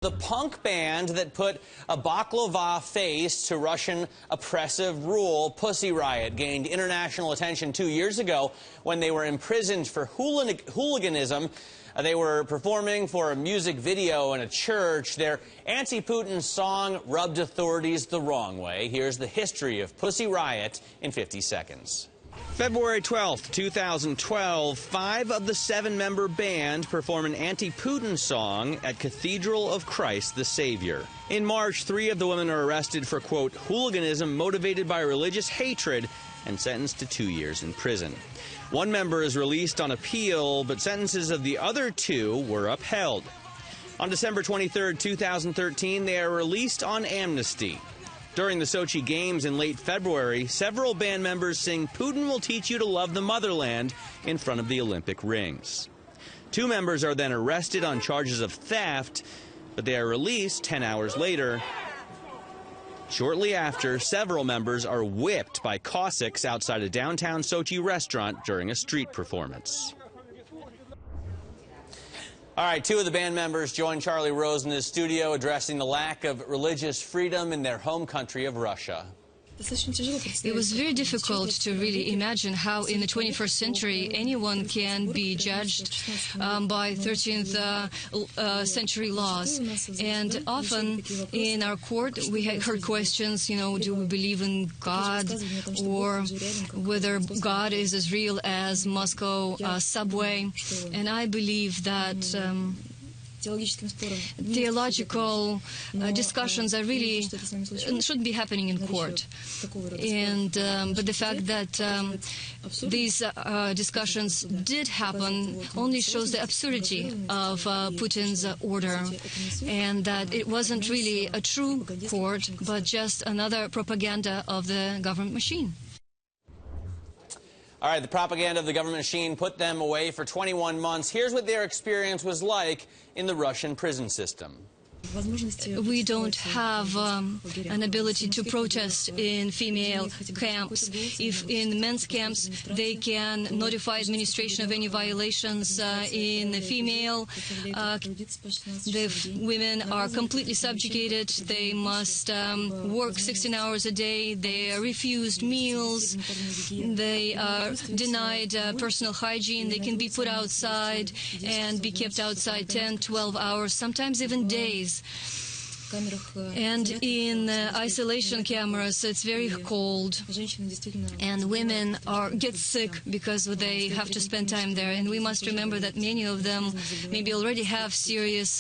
The punk band that put a baklava face to Russian oppressive rule, Pussy Riot, gained international attention 2 years ago when they were imprisoned for hooliganism. They were performing for a music video in a church. Their anti-Putin song rubbed authorities the wrong way. Here's the history of Pussy Riot in 50 seconds. February 12th, 2012, 5 of the 7-member band perform an anti-Putin song at Cathedral of Christ the Savior. In March, 3 of the women are arrested for, quote, hooliganism motivated by religious hatred and sentenced to 2 years in prison. 1 member is released on appeal, but sentences of the other 2 were upheld. On December 23, 2013, they are released on amnesty. During the Sochi Games in late February, several band members sing "Putin will teach you to love the motherland" in front of the Olympic rings. 2 members are then arrested on charges of theft, but they are released 10 hours later. Shortly after, several members are whipped by Cossacks outside a downtown Sochi restaurant during a street performance. All right, 2 of the band members joined Charlie Rose in his studio addressing the lack of religious freedom in their home country of Russia. It was very difficult to really imagine how in the 21st century anyone can be judged by 13th century laws. And often in our court we heard questions, do we believe in God, or whether God is as real as Moscow subway. And I believe that theological discussions are really shouldn't be happening in court, and but the fact that these discussions did happen only shows the absurdity of Putin's order, and that it wasn't really a true court but just another propaganda of the government machine. All right, the propaganda of the government machine put them away for 21 months. Here's what their experience was like in the Russian prison system. We don't have an ability to protest in female camps. If in men's camps, they can notify administration of any violations in the female. The women are completely subjugated. They must work 16 hours a day. They are refused meals. They are denied personal hygiene. They can be put outside and be kept outside 10, 12 hours, sometimes even days. And in isolation cameras, it's very cold, and women get sick because they have to spend time there. And we must remember that many of them maybe already have serious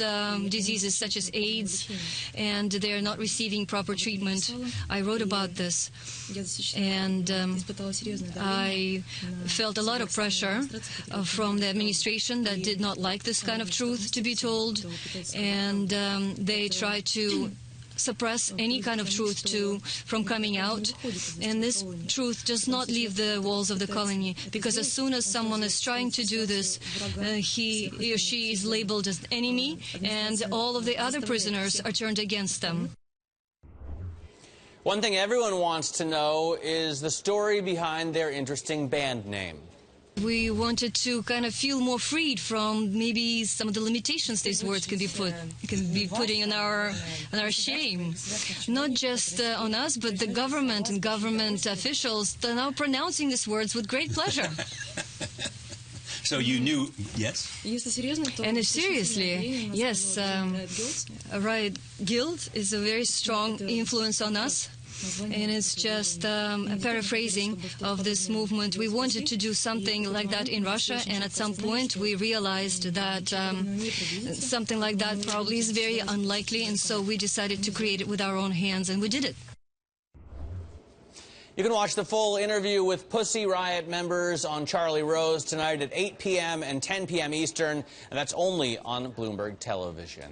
diseases such as AIDS, and they are not receiving proper treatment. I wrote about this, and I felt a lot of pressure from the administration that did not like this kind of truth to be told, and they tried to suppress any kind of truth from coming out. And this truth does not leave the walls of the colony, because as soon as someone is trying to do this, he or she is labeled as enemy, and all of the other prisoners are turned against them. One thing everyone wants to know is the story behind their interesting band name. We wanted to kind of feel more freed from maybe some of the limitations these words can be putting on our shame. Not just on us, but the government and government officials are now pronouncing these words with great pleasure. So you knew, yes? And seriously, yes, Riot guilt is a very strong influence on us. And it's just a paraphrasing of this movement. We wanted to do something like that in Russia, and at some point we realized that something like that probably is very unlikely, and so we decided to create it with our own hands, and we did it. You can watch the full interview with Pussy Riot members on Charlie Rose tonight at 8 p.m. and 10 p.m. Eastern, and that's only on Bloomberg Television.